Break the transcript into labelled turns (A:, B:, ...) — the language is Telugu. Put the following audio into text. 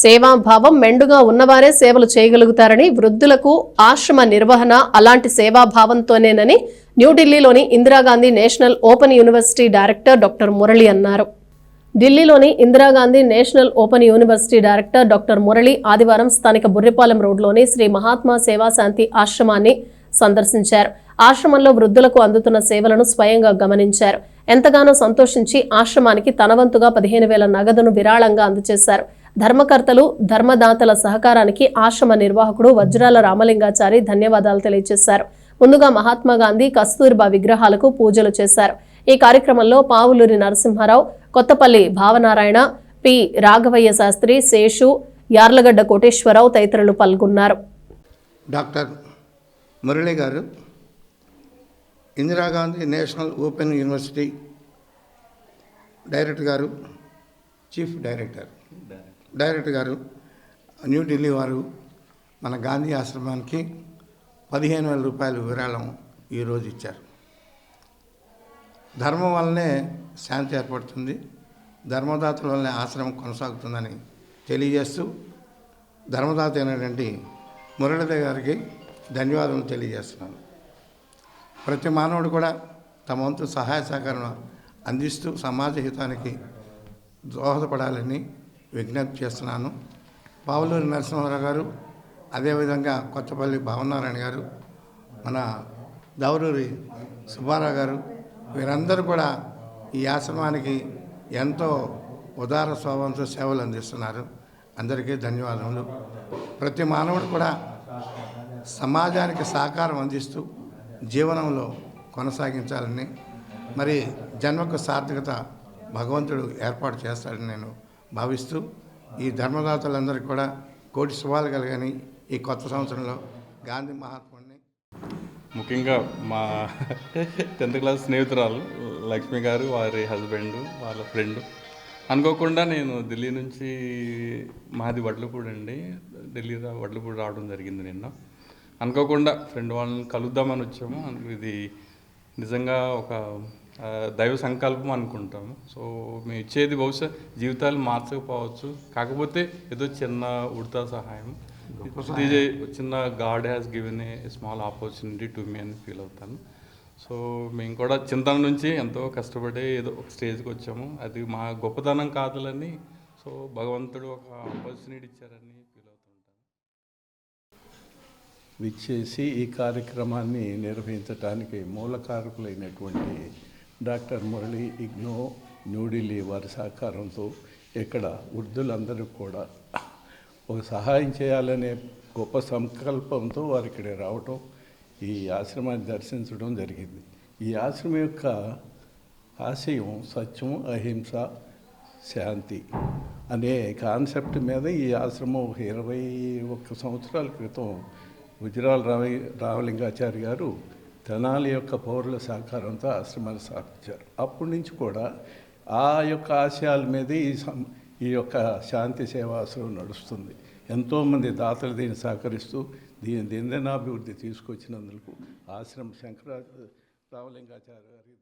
A: సేవాభావం మెండుగా ఉన్నవారే సేవలు చేయగలుగుతారని, వృద్ధులకు ఆశ్రమ నిర్వహణ అలాంటి సేవాభావంతోనేనని న్యూఢిల్లీలోని Indira Gandhi national open university director doctor Murali అన్నారు. ఢిల్లీలోని Indira Gandhi national open university director doctor Murali ఆదివారం స్థానిక బుర్రిపాలెం రోడ్లోని శ్రీ మహాత్మా సేవాశాంతి ఆశ్రమాన్ని సందర్శించారు. ఆశ్రమంలో వృద్ధులకు అందుతున్న సేవలను స్వయంగా గమనించారు. ఎంతగానో సంతోషించి ఆశ్రమానికి తన వంతుగా 15,000 నగదును విరాళంగా అందజేశారు. ధర్మకర్తలు, ధర్మదాతల సహకారానికి ఆశ్రమ నిర్వాహకుడు వజ్రాల రామలింగాచారి ధన్యవాదాలు తెలియజేశారు. ముందుగా మహాత్మా గాంధీ, కస్తూర్బా విగ్రహాలకు పూజలు చేశారు. ఈ కార్యక్రమంలో పావులూరి నరసింహారావు, కొత్తపల్లి భావనారాయణ, పి రాఘవయ్య శాస్త్రి, శేషు, యార్లగడ్డ కోటేశ్వరరావు తదితరులు పాల్గొన్నారు.
B: డాక్టర్ మురళి గారు Indira Gandhi national open university director గారు, చీఫ్ డైరెక్టర్ గారు న్యూఢిల్లీ వారు మన గాంధీ ఆశ్రమానికి 15,000 రూపాయలు విరాళం ఈరోజు ఇచ్చారు. ధర్మం వల్లనే శాంతి ఏర్పడుతుంది, ధర్మదాతల వల్లనే ఆశ్రమం కొనసాగుతుందని తెలియజేస్తూ ధర్మదాత అయినటువంటి మురళి గారికి ధన్యవాదాలు తెలియజేస్తున్నాను. ప్రతి మానవుడు కూడా తమ వంతు సహాయ సహకారం అందిస్తూ సమాజ హితానికి దోహదపడాలని విజ్ఞప్తి చేస్తున్నాను. పావులూరి నరసింహారావు గారు, అదేవిధంగా కొత్తపల్లి భావనారాయణ గారు, మన దౌరూరి సుబ్బారావు గారు, వీరందరూ కూడా ఈ ఆశ్రమానికి ఎంతో ఉదార స్వభావంతో సేవలు అందిస్తున్నారు. అందరికీ ధన్యవాదములు. ప్రతి మానవుడు కూడా సమాజానికి సహకారం అందిస్తూ జీవనంలో కొనసాగించాలని, మరి జన్మకు సార్థకత భగవంతుడు ఏర్పాటు చేస్తాడని నేను భావిస్తూ ఈ ధర్మదాతలందరికీ కూడా కోటి శుభాలు కలగని ఈ కొత్త సంవత్సరంలో గాంధీ మహాత్ముడిని,
C: ముఖ్యంగా మా 10th క్లాస్ స్నేహితురాలు లక్ష్మి గారు, వారి హస్బెండ్, వాళ్ళ ఫ్రెండ్ అనుకోకుండా నేను ఢిల్లీ నుంచి, మాది వడ్లపూడి అండి, ఢిల్లీ వడ్లపూడి రావడం జరిగింది నిన్న. అనుకోకుండా ఫ్రెండ్ వాళ్ళని కలుద్దామని వచ్చాము. ఇది నిజంగా ఒక దైవ సంకల్పం అనుకుంటాము. సో మేము ఇచ్చేది బహుశా జీవితాలు మార్చకపోవచ్చు, కాకపోతే ఏదో చిన్న ఉడతా సహాయం, చిన్న God has given a small opportunity to me అని ఫీల్ అవుతాను. సో మేము కూడా చింతన నుంచి ఎంతో కష్టపడి ఏదో ఒక స్టేజ్కి వచ్చాము. అది మా గొప్పతనం కాదులని, సో భగవంతుడు ఒక ఆపర్చునిటీ ఇచ్చారని ఫీల్ అవుతుంటాను.
D: విచ్చేసి ఈ కార్యక్రమాన్ని నిర్వహించడానికి మూలకారకులైనటువంటి డాక్టర్ మురళి ఇగ్నో న్యూఢిల్లీ వారి సహకారంతో ఇక్కడ వృద్ధులందరూ కూడా ఒక సహాయం చేయాలనే గొప్ప సంకల్పంతో వారు ఇక్కడ రావటం, ఈ ఆశ్రమాన్ని దర్శించడం జరిగింది. ఈ ఆశ్రమం యొక్క ఆశయం సత్యం, అహింస, శాంతి అనే కాన్సెప్ట్ మీద ఈ ఆశ్రమం 21 సంవత్సరాల క్రితం వజ్రాల రామలింగాచారి గారు తెనాలి యొక్క పౌరుల సహకారంతో ఆశ్రమాన్ని స్థాపించారు. అప్పటి నుంచి కూడా ఆ యొక్క ఆశయాల మీదే ఈ యొక్క శాంతి సేవాశ్రమం నడుస్తుంది. ఎంతోమంది దాతలు దీన్ని సహకరిస్తూ దీని దినదినాభివృద్ధి తీసుకొచ్చినందుకు ఆశ్రమ రామలింగాచార్య గారి